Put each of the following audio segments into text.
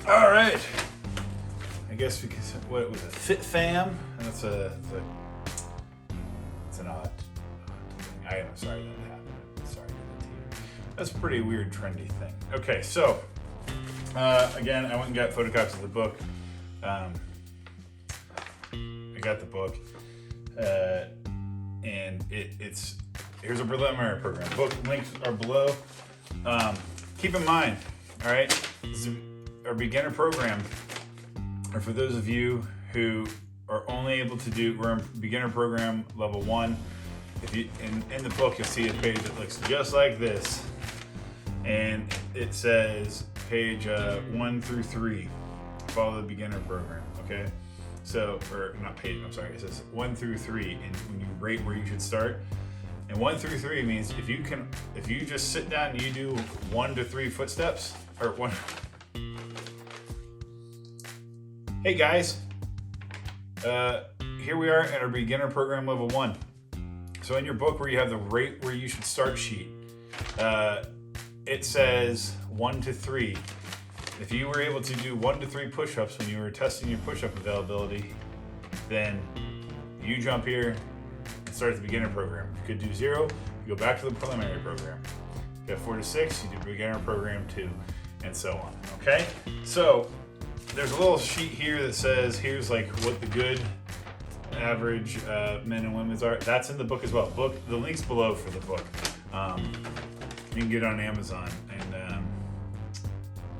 All right. I guess because what was it? Fit Fam. It's an odd thing. I am sorry that happened. I'm sorry to the team. That's a pretty weird, trendy thing. Okay, so again, I went and got photocopies of the book. I got the book, and it's here's a preliminary program. Book links are below. Keep in mind, all right, this is our beginner program, or for those of you who are only able to do, we're in beginner program level 1. If you in the book, you'll see a page that looks just like this, and it says page 1 through 3. Follow the beginner program. Okay, so or not page. I'm sorry. It says 1 through 3, and when you rate where you should start. And 1 through 3 means if you just sit down and you do 1 to 3 footsteps, or one. Hey guys, here we are at our beginner program level 1. So in your book where you have the rate where you should start sheet, it says 1 to 3. If you were able to do 1 to 3 push-ups when you were testing your push-up availability, then you jump here and start at the beginner program. If you could do 0, you go back to the preliminary program. If you have 4 to 6, you do beginner program 2, and so on. Okay? So there's a little sheet here that says here's like what the good average men and women's are. That's in the book as well. The link's below for the book. You can get it on Amazon, and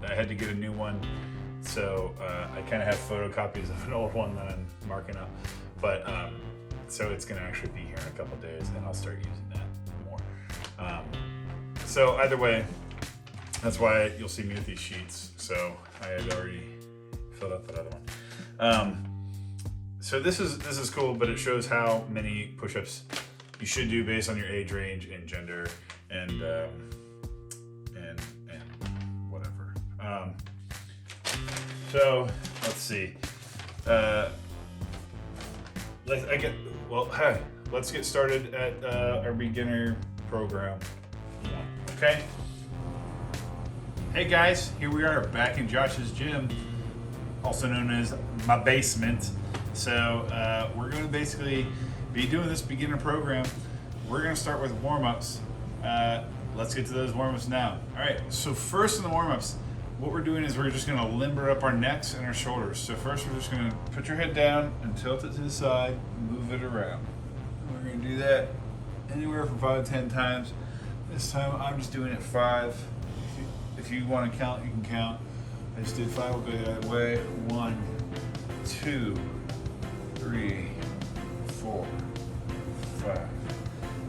I had to get a new one, so I kind of have photocopies of an old one that I'm marking up. But so it's going to actually be here in a couple of days, and I'll start using that more. So either way, that's why you'll see me with these sheets. So I had already filled out that other one. So this is cool, but it shows how many push-ups you should do based on your age range and gender and whatever. So let's see. Let's get started at our beginner program 1. Okay. Hey guys, here we are back in Josh's gym, also known as my basement. So we're going to basically be doing this beginner program. We're going to start with warm-ups. Let's get to those warm-ups now. All right, so first in the warm-ups, what we're doing is we're just going to limber up our necks and our shoulders. So first we're just going to put your head down and tilt it to the side, move it around. We're going to do that anywhere from 5 to 10 times. This time I'm just doing it 5. If you want to count, you can count. I just did 5. We'll go that way. 1, 2, 3, 4, 5.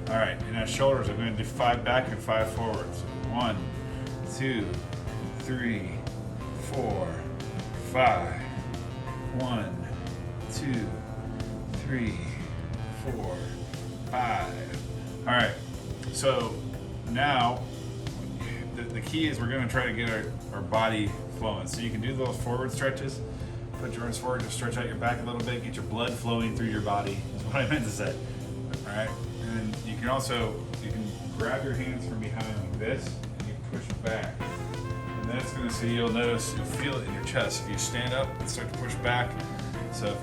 All right, and now shoulders, I'm going to do 5 back and 5 forwards. 1, 2, 3, 4, 5. 1, 2, 3, 4, 5. All right, so now the key is we're going to try to get our body flowing. So you can do those forward stretches. Put your arms forward, just stretch out your back a little bit, get your blood flowing through your body, is what I meant to say. All right, and you can grab your hands from behind like this, and you push back. And that's going to see, you'll feel it in your chest. If you stand up and start to push back, so if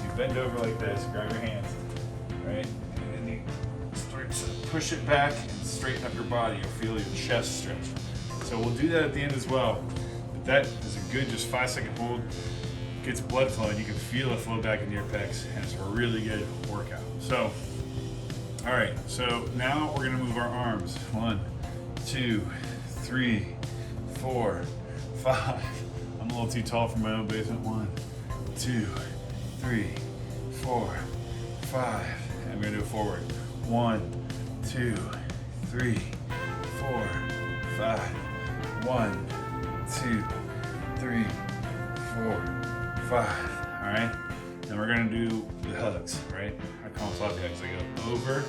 you bend over like this, grab your hands, right, and then you start to push it back and straighten up your body. You'll feel your chest stretch. So we'll do that at the end as well. But that is a good just 5-second hold. Gets blood flowing. You can feel it flow back into your pecs, and it's a really good workout. So, all right. So now we're gonna move our arms. 1, 2, 3, 4, 5. I'm a little too tall for my own basement. 1, 2, 3, 4, 5. And I'm gonna do it forward. 1, 2, 3, 4, 5. 1, 2, 3, 4, 5. All right. Then we're gonna do the hugs, right? I call them floppy hugs. I go over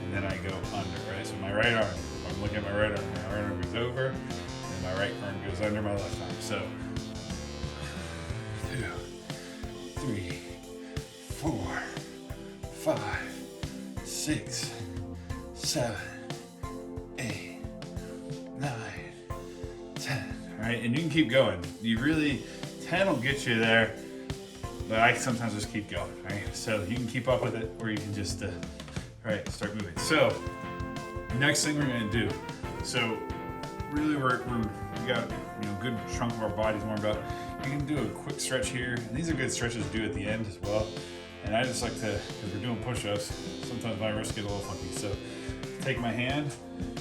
and then I go under, right? So my right arm, I'm looking at my right arm. My right arm goes over, and my right arm goes under my left arm. So 2, 3, 4, 5, 6, 7, 8, 9, 10. right? And you can keep going. 10 will get you there, but I sometimes just keep going, right? So you can keep up with it, or you can just, start moving. So next thing we're gonna do, so really we got, a good chunk of our bodies warmed up. You can do a quick stretch here, and these are good stretches to do at the end as well. And I just like to, because we're doing push-ups, sometimes my wrists get a little funky. So take my hand,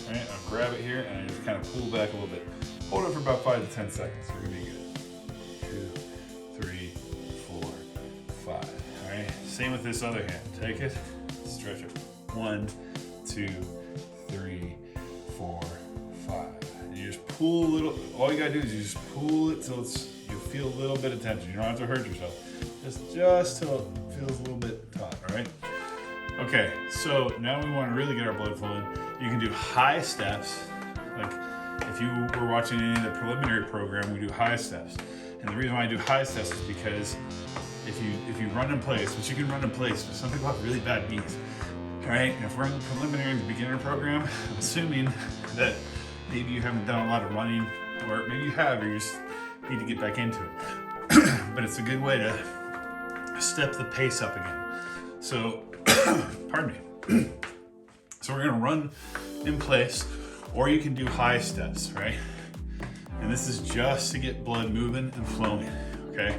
right, I'll grab it here, and I just kind of pull back a little bit. Hold it for about 5 to 10 seconds. We're gonna be good. 2, 3, 4, 5. All right. Same with this other hand. Take it, stretch it. 1, 2, 3, 4, 5. And you just pull a little. All you gotta do is you just pull it till you feel a little bit of tension. You don't have to hurt yourself. Just till it feels a little bit taut. All right. Okay. So now we want to really get our blood flowing. You can do high steps, like. If you were watching any of the preliminary program, we do high steps. And the reason why I do high steps is because if you run in place, which you can run in place, but some people have really bad knees, right? And if we're in the preliminary beginner program, I'm assuming that maybe you haven't done a lot of running, or maybe you have, or you just need to get back into it. But it's a good way to step the pace up again. So, pardon me. So we're gonna run in place, or you can do high steps, right? And this is just to get blood moving and flowing, okay?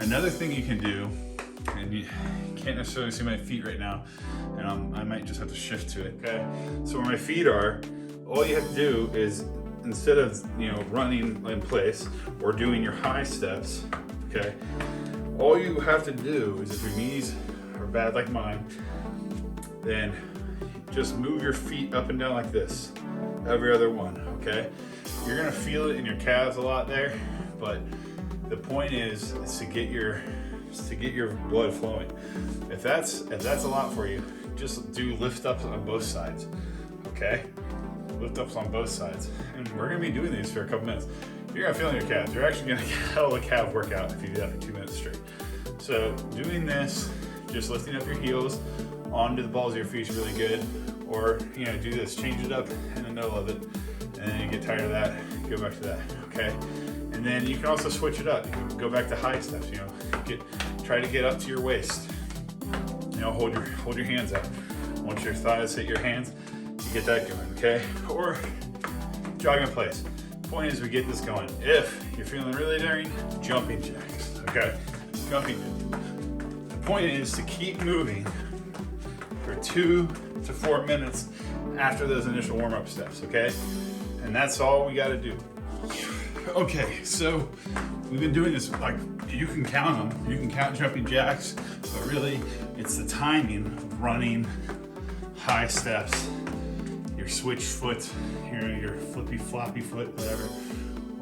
Another thing you can do, and you can't necessarily see my feet right now, and I might just have to shift to it, okay? So where my feet are, all you have to do is, instead of running in place or doing your high steps, okay? All you have to do is, if your knees are bad like mine, then just move your feet up and down like this. Every other one, okay? You're gonna feel it in your calves a lot there, but the point is to get your blood flowing. If that's a lot for you, just do lift ups on both sides, okay? Lift ups on both sides, and we're gonna be doing these for a couple minutes. You're gonna feel in your calves. You're actually gonna get a hell of a calf workout if you do that for 2 minutes straight. So doing this, just lifting up your heels onto the balls of your feet is really good. Or, do this, change it up in the middle of it, and then you get tired of that, go back to that, okay? And then you can also switch it up. You can go back to high steps, try to get up to your waist. Hold your hands out. Once your thighs hit your hands, you get that going, okay? Or jog in place. Point is, we get this going. If you're feeling really daring, jumping jacks, okay? Jumping. The point is to keep moving for 2 to 4 minutes after those initial warm-up steps, okay? And that's all we gotta do. Okay, so we've been doing this, like, you can count them. You can count jumping jacks, but really it's the timing of running, high steps, your switch foot, your flippy floppy foot, whatever,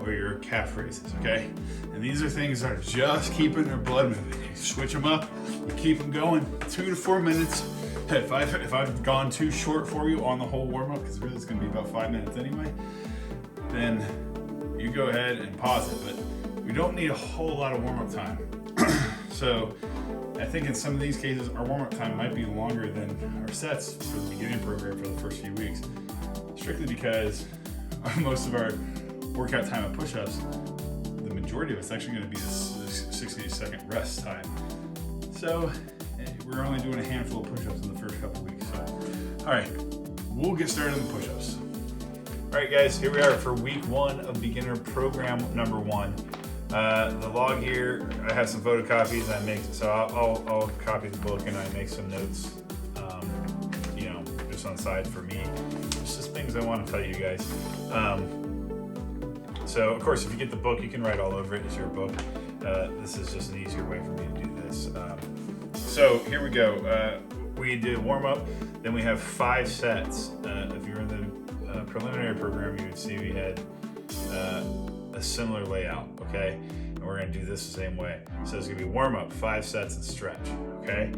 or your calf raises, okay? And these are things that are just keeping your blood moving. You switch them up, you keep them going, 2 to 4 minutes. If I've gone too short for you on the whole warm-up, because really it's gonna be about 5 minutes anyway, then you go ahead and pause it, but we don't need a whole lot of warm-up time. So I think in some of these cases, our warm-up time might be longer than our sets for the beginning program for the first few weeks, strictly because most of our workout time at push-ups, the majority of it's actually gonna be this 60-second rest time. So we're only doing a handful of push-ups in the first couple of weeks. So, all right, we'll get started on the push-ups. All right, guys, here we are for week 1 of beginner program number 1. The log here, I have some photocopies. I'll copy the book and I make some notes, just on the side for me. It's just things I want to tell you guys. So, of course, if you get the book, you can write all over it. It's your book. This is just an easier way for me to do this. So here we go. We did warm up, then we have 5 sets. If you're in the preliminary program, you would see we had a similar layout, okay? And we're gonna do this the same way. So it's gonna be warm up, 5 sets and stretch, okay?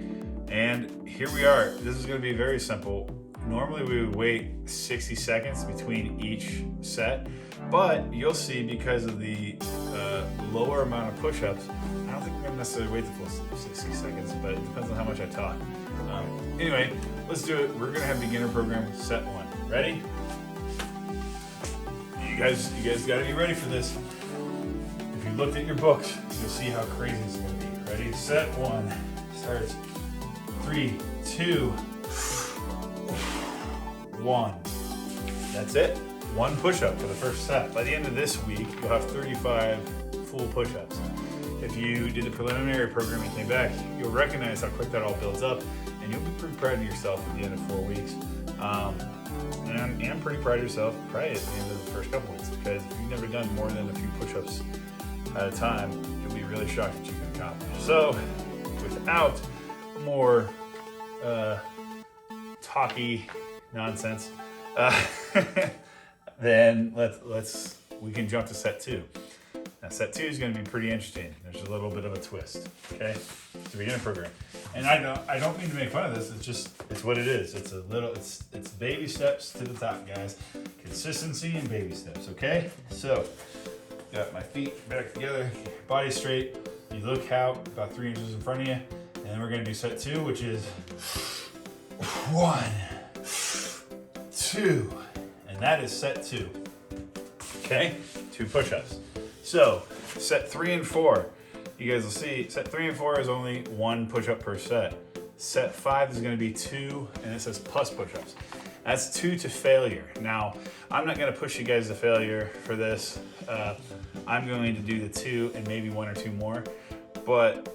And here we are. This is gonna be very simple. Normally we would wait 60 seconds between each set, but you'll see because of the lower amount of push-ups, I don't think we're gonna necessarily wait the full 60 seconds, but it depends on how much I talk. Anyway, let's do it. We're gonna have beginner program set 1. Ready? You guys got to be ready for this. If you looked at your books, you'll see how crazy it's going to be. Ready, set, one. Starts 3, 2, 1. That's it. 1 push-up for the first set. By the end of this week, you'll have 35 full push-ups. If you did the preliminary program and came back, you'll recognize how quick that all builds up, and you'll be pretty proud of yourself at the end of 4 weeks. And pretty proud of yourself probably at the end of the first couple weeks, because if you've never done more than a few push-ups at a time, you'll be really shocked that you can accomplish. So, without more talky nonsense, then we can jump to set 2. Now set 2 is going to be pretty interesting. There's a little bit of a twist. Okay, it's a beginner program, and I don't mean to make fun of this. It's what it is. It's baby steps to the top, guys. Consistency and baby steps. Okay, so got my feet back together, body straight. You look out about 3 inches in front of you, and then we're going to do set 2, which is 1, 2, and that is set 2. Okay, 2 push-ups. So, set 3 and 4, you guys will see, set 3 and 4 is only 1 push-up per set. Set 5 is going to be 2, and it says plus push-ups. That's 2 to failure. Now, I'm not going to push you guys to failure for this. I'm going to do the 2 and maybe 1 or 2 more, but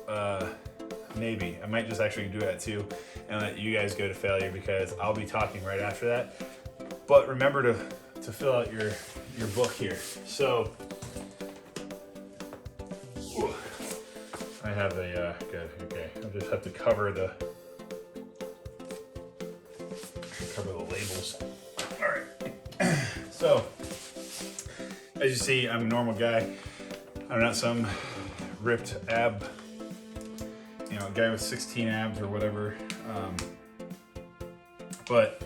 maybe. I might just actually do it at 2 and let you guys go to failure, because I'll be talking right after that. But remember to fill out your book here. So, I have a, good, okay. I'll just have to cover the labels. All right. So, as you see, I'm a normal guy. I'm not some ripped ab, guy with 16 abs or whatever. But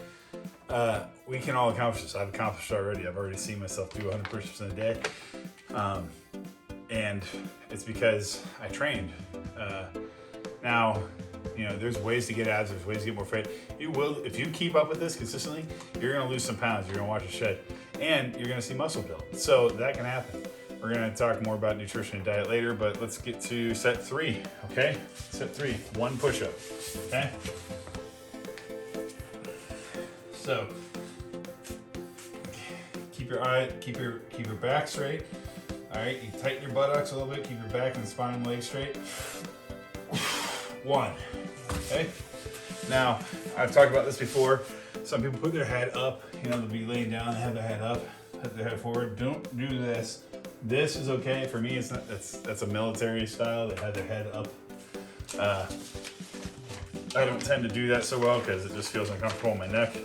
we can all accomplish this. I've accomplished it already. I've already seen myself do 100% a day. And it's because I trained. Now, there's ways to get abs, there's ways to get more fit. You will, if you keep up with this consistently, you're gonna lose some pounds, you're gonna watch it shed, and you're gonna see muscle build. So that can happen. We're gonna talk more about nutrition and diet later, but let's get to set 3, okay? Set 3, 1 push-up, okay? So, keep your back straight. All right, you tighten your buttocks a little bit, keep your back and spine and legs straight. 1, okay? Now, I've talked about this before. Some people put their head up, they'll be laying down and have their head up, put their head forward. Don't do this. This is okay. For me, it's not, that's a military style. They have their head up. I don't tend to do that so well because it just feels uncomfortable in my neck,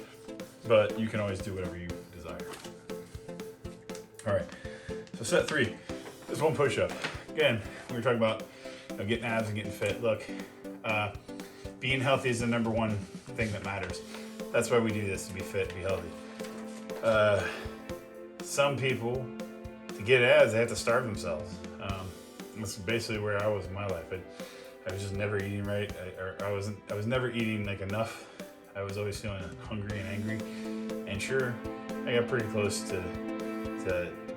but you can always do whatever you desire. All right. So set 3, just 1 push-up. Again, we were talking about getting abs and getting fit. Look, being healthy is the #1 thing that matters. That's why we do this, to be fit, to be healthy. Some people, to get abs, they have to starve themselves. That's basically where I was in my life. I was just never eating right. I was never eating like enough. I was always feeling hungry and angry. And sure, I got pretty close to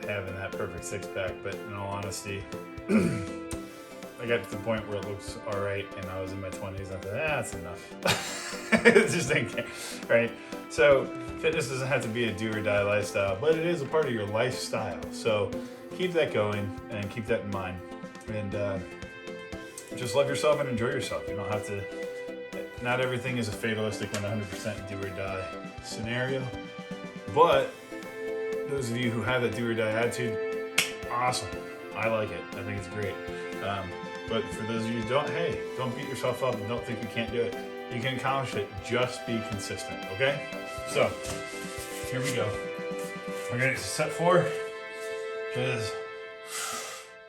having that perfect 6-pack, but in all honesty, I got to the point where it looks all right, and I was in my 20s. I thought, that's enough. It just didn't care, right? So fitness doesn't have to be a do or die lifestyle, but it is a part of your lifestyle. So keep that going and keep that in mind, and just love yourself and enjoy yourself. You don't have to. Not everything is a fatalistic 100% do or die scenario, but those of you who have that do or die attitude, awesome. I like it. I think it's great. But for those of you who don't beat yourself up and don't think you can't do it. You can accomplish it. Just be consistent, okay? So, here we go. We're gonna get to set 4, which is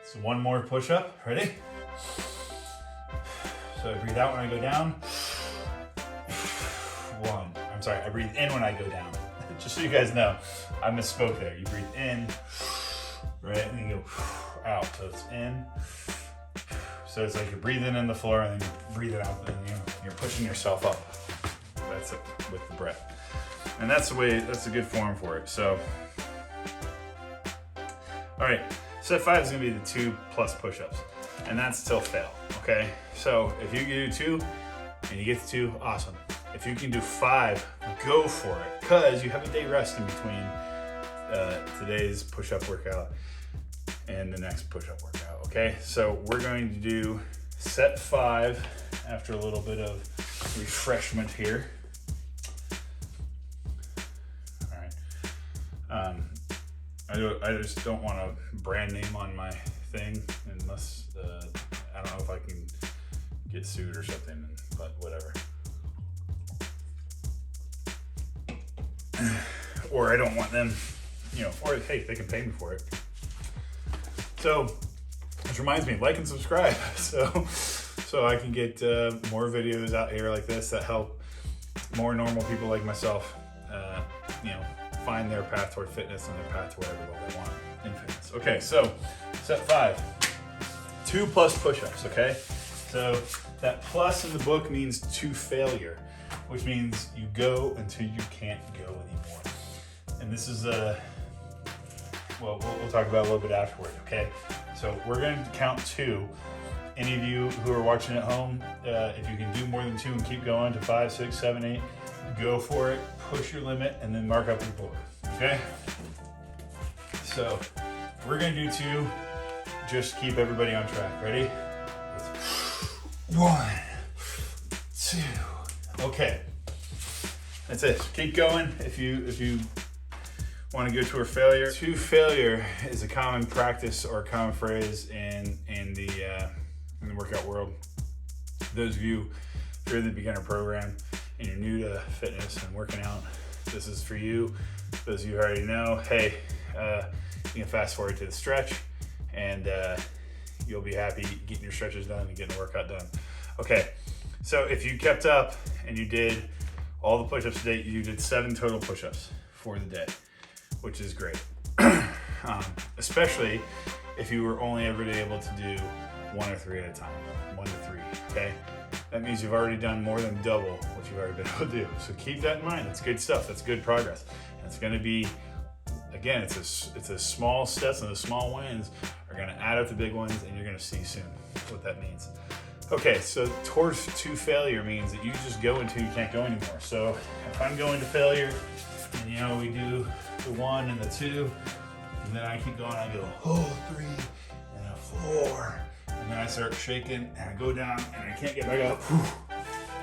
it's 1 more push-up. Ready? So I breathe out when I go down. 1. I'm sorry, I breathe in when I go down. Just so you guys know, I misspoke there. You breathe in, right, and then you go out. So it's in. So it's like you're breathing in the floor and then you breathe it out, and you're pushing yourself up. That's it with the breath. And that's a good form for it. So All right, set 5 is gonna be the 2 plus push-ups, and that's till fail, okay? So if you can do 2 and you get to 2, awesome. If you can do 5, go for it, because you have a day rest in between today's push-up workout and the next push-up workout, okay? So we're going to do set 5 after a little bit of refreshment here. All right. I just don't want a brand name on my thing unless I don't know if I can get sued or something, but whatever. Or I don't want them, you know, or hey, they can pay me for it. So this reminds me, like and subscribe so I can get more videos out here like this that help more normal people like myself, you know, find their path toward fitness and their path to whatever goal they want in fitness. Okay, so set 5, 2 plus push-ups, okay? So that plus in the book means to failure, which means you go until you can't go anymore. And this is well, we'll talk about a little bit afterward, okay? So we're going to count 2. Any of you who are watching at home, if you can do more than 2 and keep going to 5, 6, 7, 8, go for it, push your limit, and then mark up your board, okay? So we're gonna do 2, just keep everybody on track. Ready? 1, 2, okay. That's it, keep going. If you want to go to a failure. To failure is a common practice or a common phrase in the workout world. Those of you who are in the beginner program and you're new to fitness and working out, this is for you. Those of you who already know, hey, you can fast forward to the stretch and you'll be happy getting your stretches done and getting the workout done. Okay, so if you kept up and you did all the push-ups today, you did 7 total push-ups for the day, which is great. Especially if you were only ever able to do 1 or 3 at a time, 1 to 3, okay? That means you've already done more than double what you've already been able to do. So keep that in mind. That's good stuff. That's good progress. And it's going to be, again, it's a small steps, and the small wins are going to add up to big ones, and you're going to see soon what that means. Okay, so towards to failure means that you just go until you can't go anymore. So if I'm going to failure, and you know we do the 1 and the 2, and then I keep going, I go 3 and a 4. And then I start shaking and I go down and I can't get back up.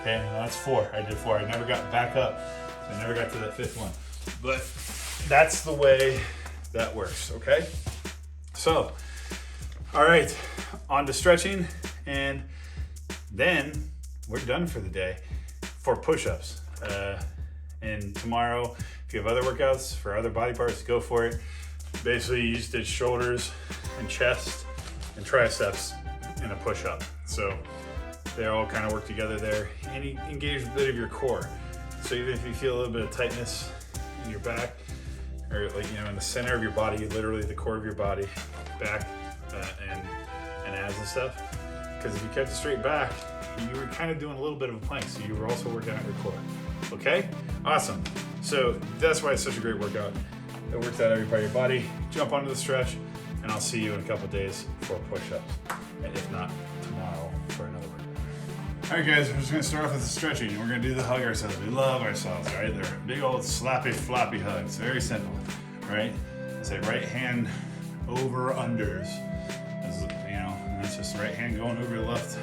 Okay, well, that's 4. I did 4. I never got back up. So I never got to that 5th one. But that's the way that works, okay? So, all right, on to stretching. And then we're done for the day for push-ups. And tomorrow, if you have other workouts for other body parts, go for it. Basically, you just did shoulders and chest and triceps in a push-up. So they all kind of work together there. And you engage a bit of your core. So even if you feel a little bit of tightness in your back, or like, you know, in the center of your body, literally the core of your body, back and abs and stuff. Because if you kept a straight back, you were kind of doing a little bit of a plank, so you were also working out your core. Okay? Awesome. So that's why it's such a great workout. It works out every part of your body. Jump onto the stretch, and I'll see you in a couple days for push-ups. And if not, tomorrow for another workout. All right, guys, we're just gonna start off with the stretching. We're gonna do the hug ourselves. We love ourselves, right? They're big old slappy, floppy hugs. Very simple, right? I say right hand over unders. As, you know, and that's just right hand going over the left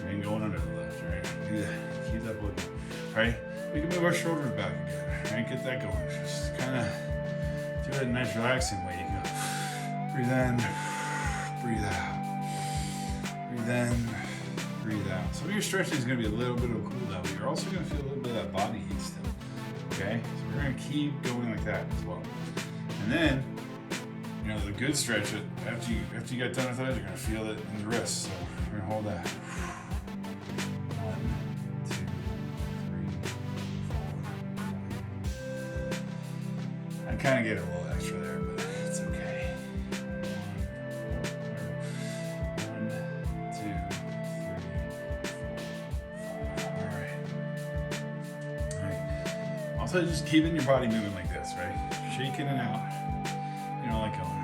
and going under the left, right? Do that. Keep that moving, right? We can move our shoulders back again, right? Get that going. Just kind of do it in a nice relaxing way. You go breathe in, breathe out, breathe in, breathe out. Some of your stretching is going to be a little bit of a cool down, but you're also going to feel a little bit of that body heat still. Okay, so we're going to keep going like that as well. And then, you know, the good stretch, after you get done with that, you're going to feel it in the wrists. So we're going to hold that. 1, 2, 3, 4. I kind of get a little extra there, but it's okay. 1, 2, 3, 4, 5. All right. Also, just keeping your body moving like this, right? Shaking it out. You know, like going.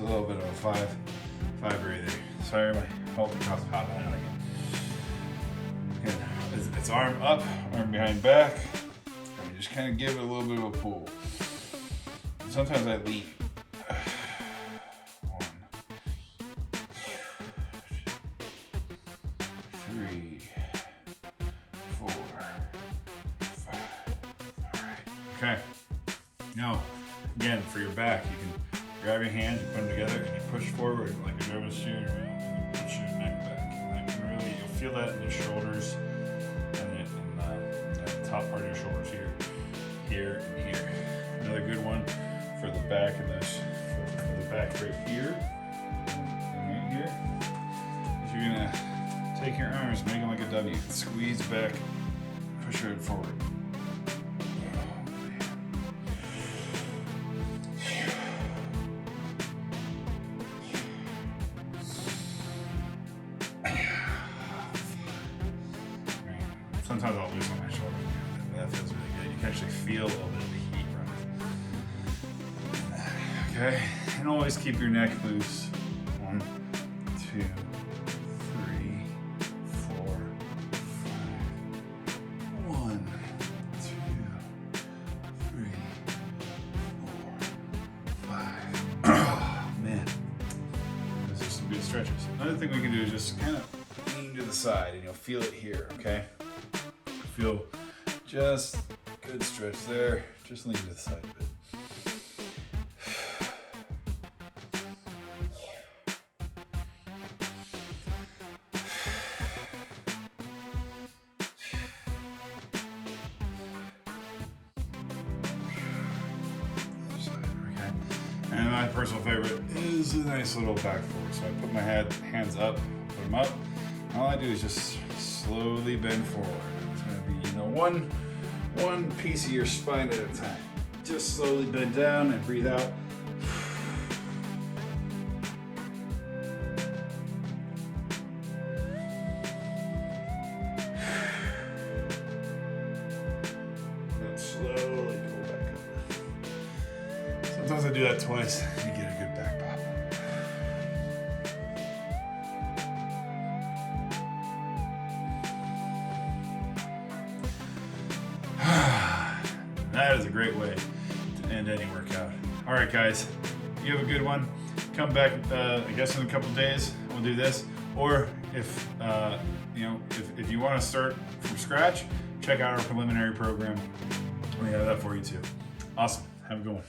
a little bit of a five breather. Sorry, my halter cuff's popping out again. Again, it's arm up, arm behind back. And you just kind of give it a little bit of a pull. And sometimes I lean. 1, 3, 4, 5. All right. Okay. Now, again, for your back, you can grab your hands, you put them together, and you push forward like you're driving a steering wheel, and you push your neck back. And that can really, you'll feel that in your shoulders and the top part of your shoulders here, here, and here. Another good one for the back and for the back right here and right here is you're gonna take your arms, make them like a W, squeeze back, push your head forward. Sometimes I'll loosen my shoulder. That feels really good. You can actually feel a little bit of the heat running. Okay, and always keep your neck loose. 1, 2, 3, 4, 5. 1, 2, 3, 4, 5. Oh man, those are some good stretches. Another thing we can do is just kind of lean to the side, and you'll feel it here. Okay. Feel just good stretch there. Just lean to the side a bit. Okay. And my personal favorite is a nice little back forward. So I put my hands up, put them up. All I do is just slowly bend forward. One piece of your spine at a time. Just slowly bend down and breathe out. Then slowly pull back up. Sometimes I do that twice and you get a good back pop. That is a great way to end any workout. All right, guys, you have a good one. Come back, I guess in a couple days, we'll do this. Or if you want to start from scratch, check out our preliminary program. We have that for you too. Awesome. Have a good one.